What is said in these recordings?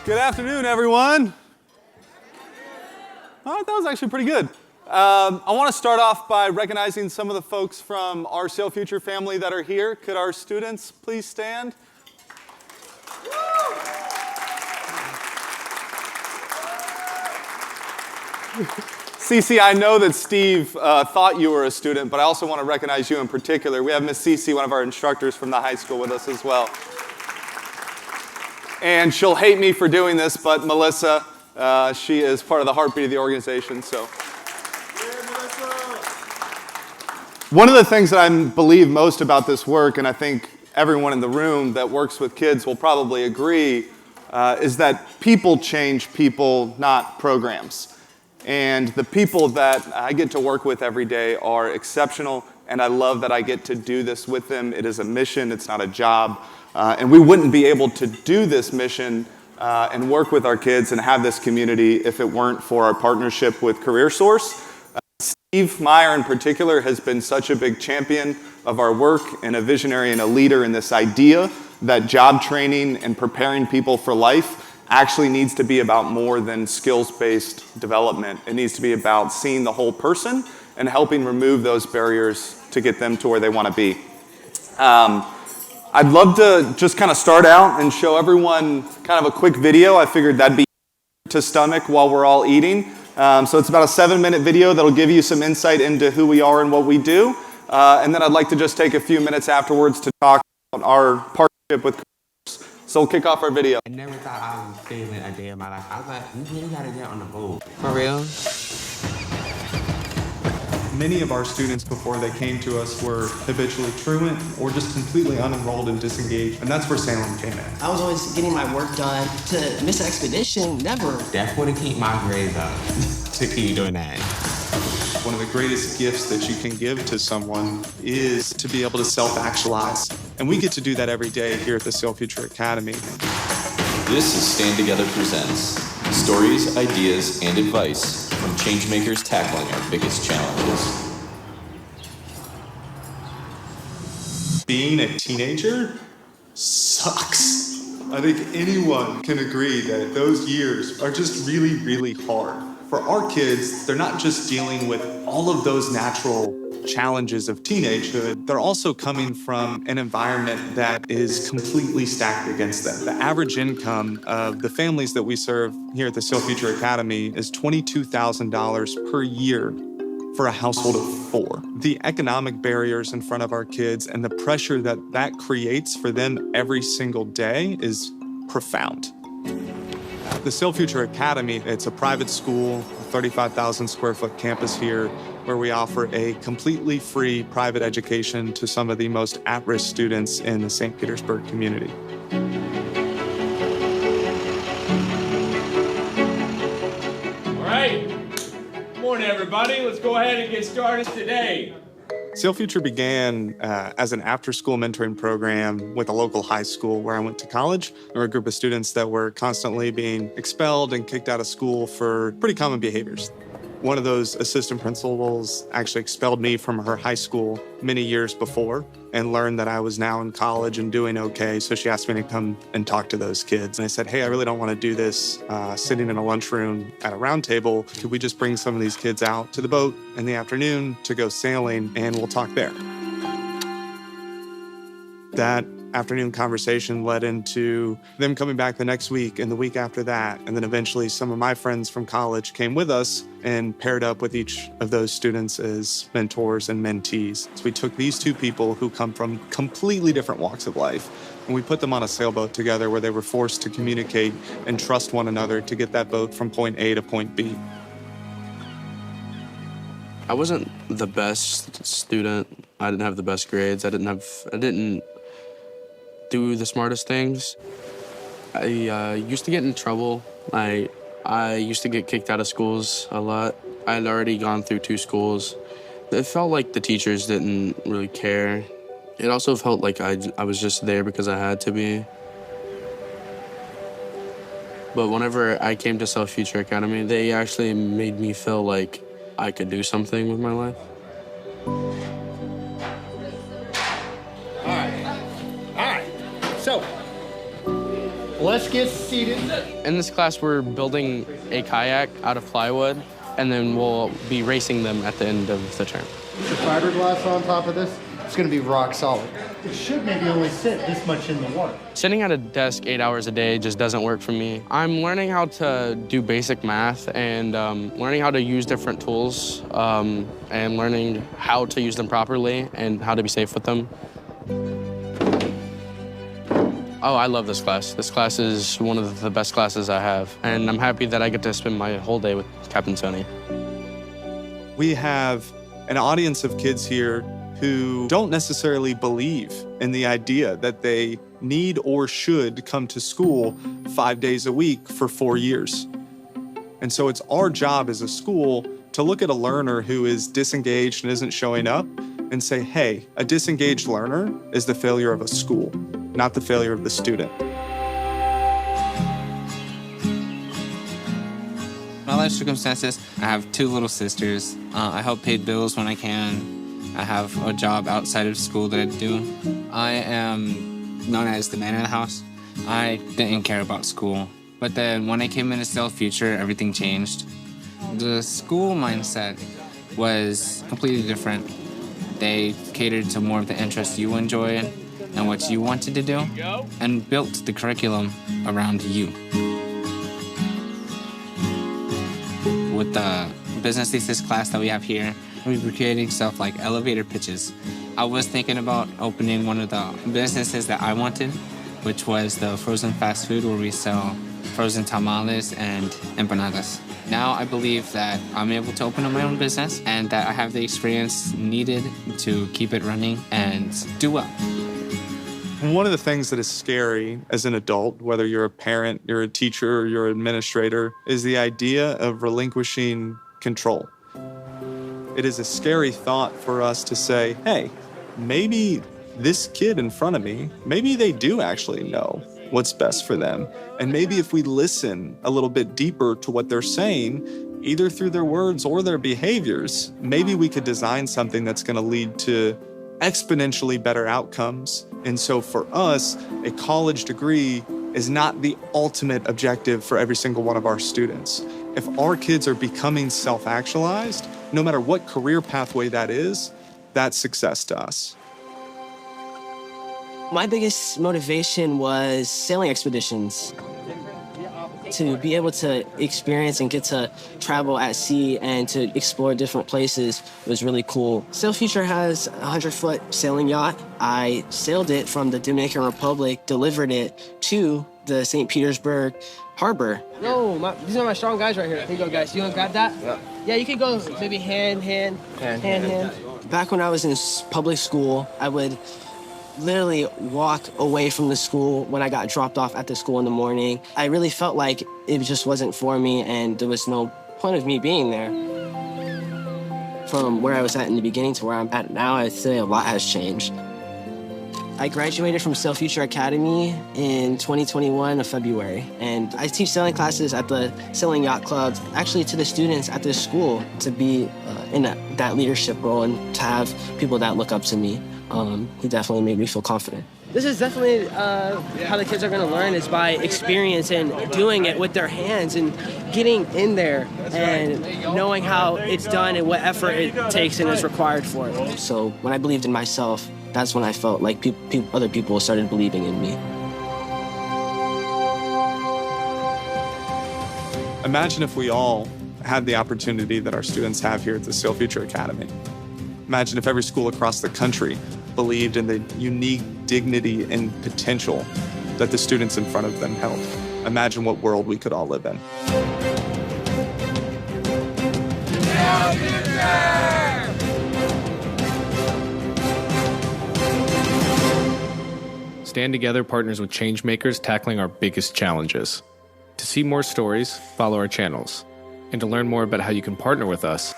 Good afternoon, everyone. All right, that was actually pretty good. I want to start off by recognizing some of the folks from our Sail Future family that are here. Could our students please stand? Cece, I know that Steve thought you were a student, but I also want to recognize you in particular. We have Miss Cece, one of our instructors from the high school, with us as well. And she'll hate me for doing this, but Melissa, she is part of the heartbeat of the organization. So, one of the things that I believe most about this work, and I think everyone in the room that works with kids will probably agree, is that people change people, not programs. And the people that I get to work with every day are exceptional, and I love that I get to do this with them. It is a mission, it's not a job. And we wouldn't be able to do this mission and work with our kids and have this community if it weren't for our partnership with CareerSource. Steve Meyer in particular has been such a big champion of our work and a visionary and a leader in this idea that job training and preparing people for life actually needs to be about more than skills-based development. It needs to be about seeing the whole person and helping remove those barriers to get them to where they want to be. I'd love to just kind of start out and show everyone kind of a quick video. I figured that'd be to stomach while we're all eating. So it's about a 7-minute video that'll give you some insight into who we are and what we do. And then I'd like to just take a few minutes afterwards to talk about our partnership with CareerSource. So we'll kick off our video. I never thought I was failing a day of my life. I was like, you really gotta get on the boat. For real? Many of our students before they came to us were habitually truant or just completely unenrolled and disengaged, and that's where Salem came in. I was always getting my work done. To miss an expedition, never. Definitely keep my grades up to keep doing that. One of the greatest gifts that you can give to someone is to be able to self-actualize, and we get to do that every day here at the Sail Future Academy. This is Stand Together Presents stories, ideas, and advice from changemakers tackling our biggest challenges. Being a teenager sucks. I think anyone can agree that those years are just really, really hard. For our kids, they're not just dealing with all of those natural challenges of teenagehood, they're also coming from an environment that is completely stacked against them. The average income of the families that we serve here at the Sail Future Academy is $22,000 per year for a household of 4. The economic barriers in front of our kids and the pressure that that creates for them every single day is profound. The Sail Future Academy, it's a private school, a 35,000 square foot campus here, where we offer a completely free private education to some of the most at-risk students in the St. Petersburg community. All right, good morning everybody. Let's go ahead and get started today. Sail Future began as an after-school mentoring program with a local high school where I went to college. There were a group of students that were constantly being expelled and kicked out of school for pretty common behaviors. One of those assistant principals actually expelled me from her high school many years before and learned that I was now in college and doing okay. So she asked me to come and talk to those kids. And I said, hey, I really don't want to do this sitting in a lunchroom at a round table. Could we just bring some of these kids out to the boat in the afternoon to go sailing and we'll talk there? That afternoon conversation led into them coming back the next week and the week after that. And then eventually some of my friends from college came with us and paired up with each of those students as mentors and mentees. So we took these two people who come from completely different walks of life and we put them on a sailboat together where they were forced to communicate and trust one another to get that boat from point A to point B. I wasn't the best student. I didn't have the best grades. I didn't do the smartest things. I used to get in trouble. I used to get kicked out of schools a lot. I had already gone through 2 schools. It felt like the teachers didn't really care. It also felt like I was just there because I had to be. But whenever I came to Sail Future Academy, they actually made me feel like I could do something with my life. So, let's Let's get seated. In this class, we're building a kayak out of plywood, and then we'll be racing them at the end of the term. The fiberglass on top of this, it's gonna be rock solid. It should maybe only sit this much in the water. Sitting at a desk 8 hours a day just doesn't work for me. I'm learning how to do basic math and learning how to use different tools and learning how to use them properly and how to be safe with them. Oh, I love this class. This class is one of the best classes I have, and I'm happy that I get to spend my whole day with Captain Tony. We have an audience of kids here who don't necessarily believe in the idea that they need or should come to school 5 days a week for 4 years. And so it's our job as a school to look at a learner who is disengaged and isn't showing up and say, hey, a disengaged learner is the failure of a school, not the failure of the student. My life circumstances, I have 2 little sisters. I help pay bills when I can. I have a job outside of school that I do. I am known as the man in the house. I didn't care about school. But then when I came into Still Future, everything changed. The school mindset was completely different. They catered to more of the interests you enjoy and what you wanted to do, and built the curriculum around you. With the business thesis class that we have here, we were creating stuff like elevator pitches. I was thinking about opening one of the businesses that I wanted, which was the frozen fast food where we sell frozen tamales and empanadas. Now I believe that I'm able to open up my own business and that I have the experience needed to keep it running and do well. One of the things that is scary as an adult, whether you're a parent, you're a teacher, or you're an administrator, is the idea of relinquishing control. It is a scary thought for us to say, hey, maybe this kid in front of me, maybe they do actually know what's best for them. And maybe if we listen a little bit deeper to what they're saying, either through their words or their behaviors, maybe we could design something that's going to lead to exponentially better outcomes. And so for us, a college degree is not the ultimate objective for every single one of our students. If our kids are becoming self-actualized, no matter what career pathway that is, that's success to us. My biggest motivation was sailing expeditions. To be able to experience and get to travel at sea and to explore different places was really cool. Still Future has a 100-foot sailing yacht. I sailed it from the Dominican Republic, delivered it to the St. Petersburg harbor. Yo, these are my strong guys right here. Here you go, guys. You want to grab that? Yeah. Yeah, you can go maybe hand. Back when I was in public school, I would literally walk away from the school when I got dropped off at the school in the morning. I really felt like it just wasn't for me and there was no point of me being there. From where I was at in the beginning to where I'm at now, I'd say a lot has changed. I graduated from Still Future Academy in 2021 of February, and I teach sailing classes at the Sailing Yacht Club, actually to the students at this school, to be in that leadership role and to have people that look up to me. He definitely made me feel confident. This is definitely how the kids are going to learn, is by experience and doing it with their hands and getting in there and knowing how it's done and what effort it takes and is required for it. So when I believed in myself, that's when I felt like other people started believing in me. Imagine if we all had the opportunity that our students have here at the Still Future Academy. Imagine if every school across the country believed in the unique dignity and potential that the students in front of them held. Imagine what world we could all live in. Stand Together partners with changemakers tackling our biggest challenges. To see more stories, follow our channels. And to learn more about how you can partner with us,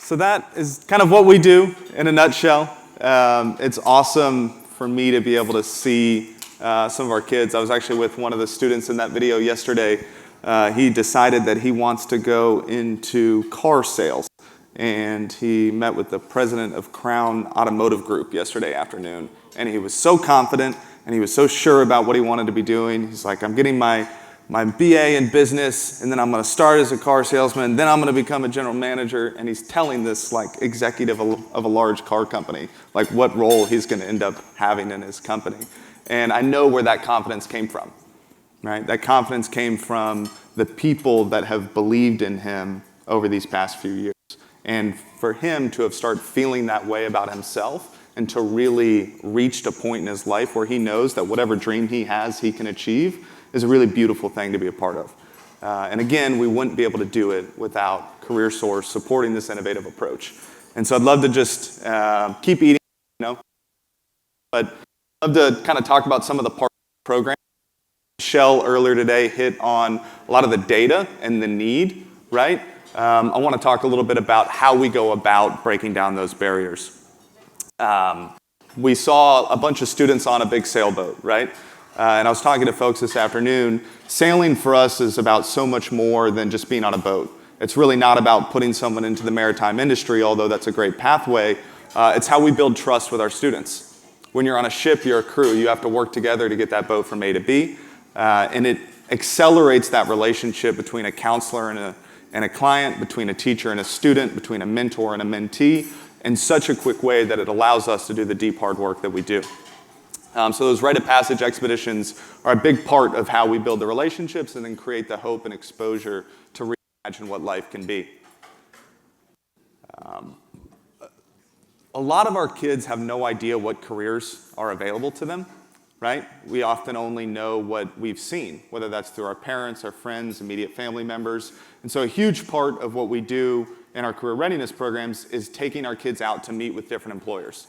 So that is kind of what we do in a nutshell. It's awesome for me to be able to see some of our kids. I was actually with one of the students in that video yesterday. He decided that he wants to go into car sales. and he met with the president of Crown Automotive Group yesterday afternoon. And he was so confident, and he was so sure about what he wanted to be doing. He's like, I'm getting my BA in business, and then I'm going to start as a car salesman, then I'm going to become a general manager. And he's telling this like executive of a large car company, like what role he's going to end up having in his company. And I know where that confidence came from, right? That confidence came from the people that have believed in him over these past few years. And for him to have started feeling that way about himself and to really reached a point in his life where he knows that whatever dream he has, he can achieve, is a really beautiful thing to be a part of. And again, we wouldn't be able to do it without CareerSource supporting this innovative approach. And so I'd love to just keep eating, but I'd love to kind of talk about some of the parts of the program. Michelle earlier today hit on a lot of the data and the need, right? I want to talk a little bit about how we go about breaking down those barriers. We saw a bunch of students on a big sailboat, right? And I was talking to folks this afternoon. Sailing for us is about so much more than just being on a boat. It's really not about putting someone into the maritime industry, although that's a great pathway. It's how we build trust with our students. When you're on a ship, you're a crew. You have to work together to get that boat from A to B. And it accelerates that relationship between a counselor and a client, between a teacher and a student, between a mentor and a mentee, in such a quick way that it allows us to do the deep, hard work that we do. So those rite of passage expeditions are a big part of how we build the relationships and then create the hope and exposure to reimagine what life can be. A lot of our kids have no idea what careers are available to them, right? We often only know what we've seen, whether that's through our parents, our friends, immediate family members. And so a huge part of what we do in our career readiness programs is taking our kids out to meet with different employers.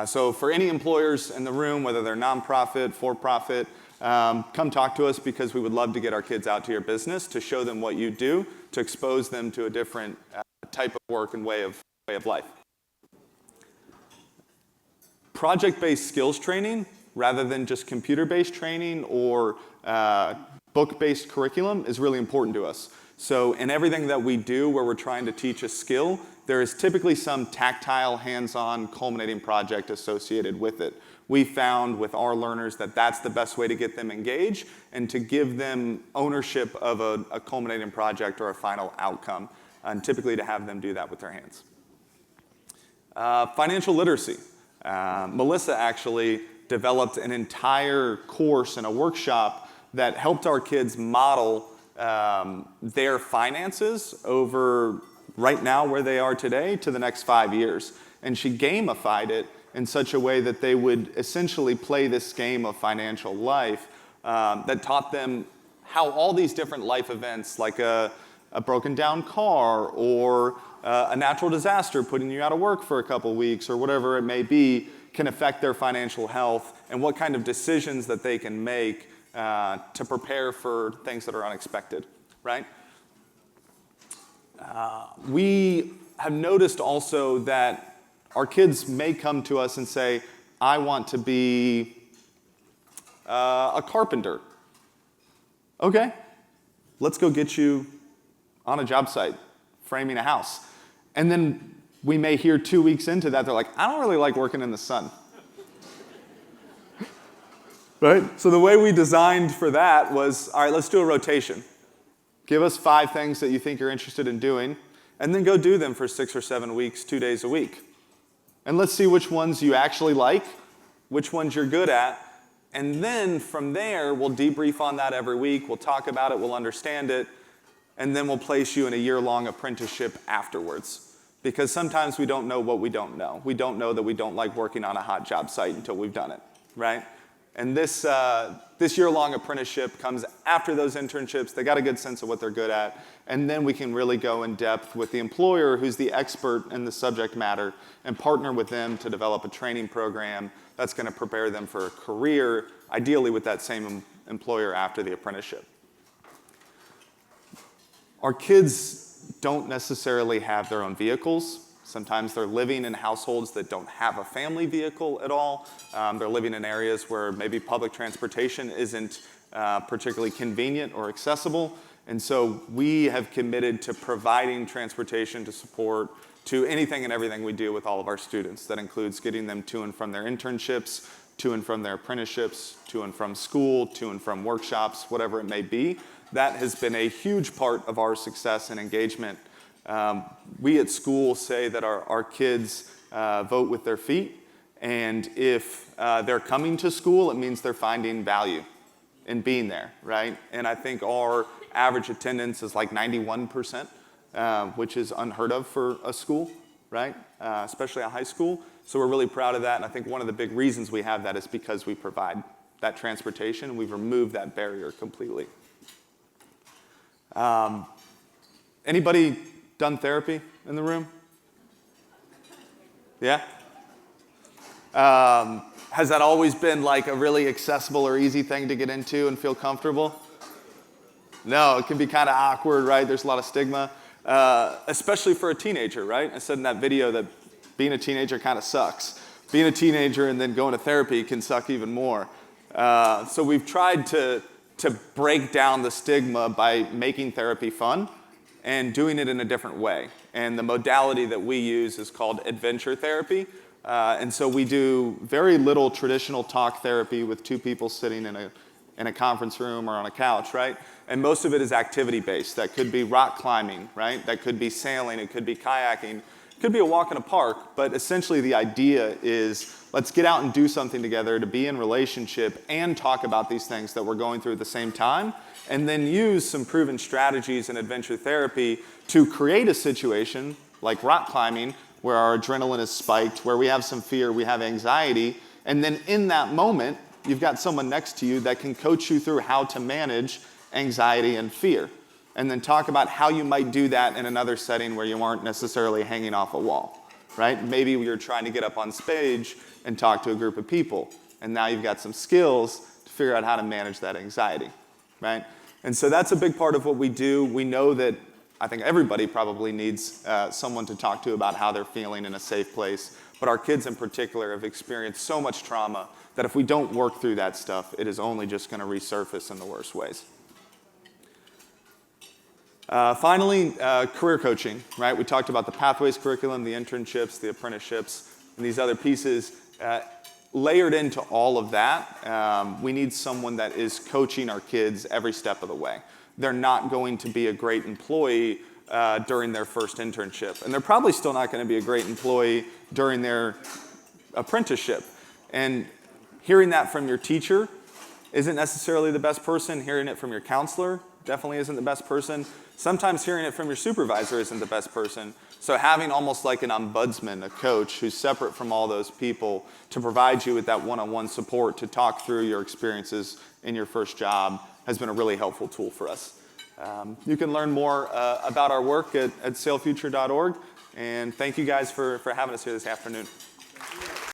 So for any employers in the room, whether they're nonprofit, for-profit, come talk to us because we would love to get our kids out to your business to show them what you do, to expose them to a different type of work and way of life. Project-based skills training, rather than just computer-based training or book-based curriculum, is really important to us. So in everything that we do where we're trying to teach a skill, there is typically some tactile, hands-on, culminating project associated with it. We found with our learners that that's the best way to get them engaged and to give them ownership of a culminating project or a final outcome, and typically to have them do that with their hands. Financial literacy. Melissa actually developed an entire course and a workshop that helped our kids model their finances over right now where they are today to the next 5 years. And she gamified it in such a way that they would essentially play this game of financial life that taught them how all these different life events, like a broken down car or a natural disaster putting you out of work for a couple weeks or whatever it may be, can affect their financial health and what kind of decisions that they can make to prepare for things that are unexpected, right? We have noticed also that our kids may come to us and say, I want to be a carpenter. Okay, let's go get you on a job site, framing a house. And then we may hear 2 weeks into that, they're like, I don't really like working in the sun. Right? So the way we designed for that was, all right, let's do a rotation. Give us 5 things that you think you're interested in doing, and then go do them for 6 or 7 weeks, 2 days a week. And let's see which ones you actually like, which ones you're good at, and then from there, we'll debrief on that every week, we'll talk about it, we'll understand it, and then we'll place you in a year-long apprenticeship afterwards. Because sometimes we don't know what we don't know. We don't know that we don't like working on a hot job site until we've done it, right? And this year-long apprenticeship comes after those internships. They got a good sense of what they're good at. And then we can really go in depth with the employer who's the expert in the subject matter and partner with them to develop a training program that's going to prepare them for a career, ideally with that same employer after the apprenticeship. Our kids don't necessarily have their own vehicles. Sometimes they're living in households that don't have a family vehicle at all. They're living in areas where maybe public transportation isn't particularly convenient or accessible. And so we have committed to providing transportation to support to anything and everything we do with all of our students. That includes getting them to and from their internships, to and from their apprenticeships, to and from school, to and from workshops, whatever it may be. That has been a huge part of our success and engagement. We at school say that our kids vote with their feet, and if they're coming to school, it means they're finding value in being there, right? And I think our average attendance is like 91%, which is unheard of for a school, right? Especially a high school. So we're really proud of that, and I think one of the big reasons we have that is because we provide that transportation. We've removed that barrier completely. Anybody done therapy in the room? Yeah? Has that always been like a really accessible or easy thing to get into and feel comfortable? No, it can be kind of awkward, right? There's a lot of stigma, especially for a teenager, right? I said in that video that being a teenager kind of sucks. Being a teenager and then going to therapy can suck even more. So we've tried to break down the stigma by making therapy fun and doing it in a different way. And the modality that we use is called adventure therapy. And so we do very little traditional talk therapy with two people sitting in a conference room or on a couch, right? And most of it is activity-based. That could be rock climbing, right? That could be sailing, it could be kayaking, it could be a walk in a park, but essentially the idea is let's get out and do something together to be in relationship and talk about these things that we're going through at the same time, and then use some proven strategies in adventure therapy to create a situation like rock climbing where our adrenaline is spiked, where we have some fear, we have anxiety, and then in that moment, you've got someone next to you that can coach you through how to manage anxiety and fear. And then talk about how you might do that in another setting where you aren't necessarily hanging off a wall, right? Maybe you're trying to get up on stage and talk to a group of people, and now you've got some skills to figure out how to manage that anxiety, right? And so that's a big part of what we do. We know that I think everybody probably needs someone to talk to about how they're feeling in a safe place, but our kids in particular have experienced so much trauma that if we don't work through that stuff, it is only just going to resurface in the worst ways. Finally, career coaching, right? We talked about the Pathways curriculum, the internships, the apprenticeships, and these other pieces. Layered into all of that, we need someone that is coaching our kids every step of the way. They're not going to be a great employee during their first internship, and they're probably still not going to be a great employee during their apprenticeship. And hearing that from your teacher isn't necessarily the best person. Hearing it from your counselor definitely isn't the best person. Sometimes hearing it from your supervisor isn't the best person. So having almost like an ombudsman, a coach who's separate from all those people to provide you with that one-on-one support to talk through your experiences in your first job has been a really helpful tool for us. You can learn more about our work at sailfuture.org. And thank you guys for having us here this afternoon.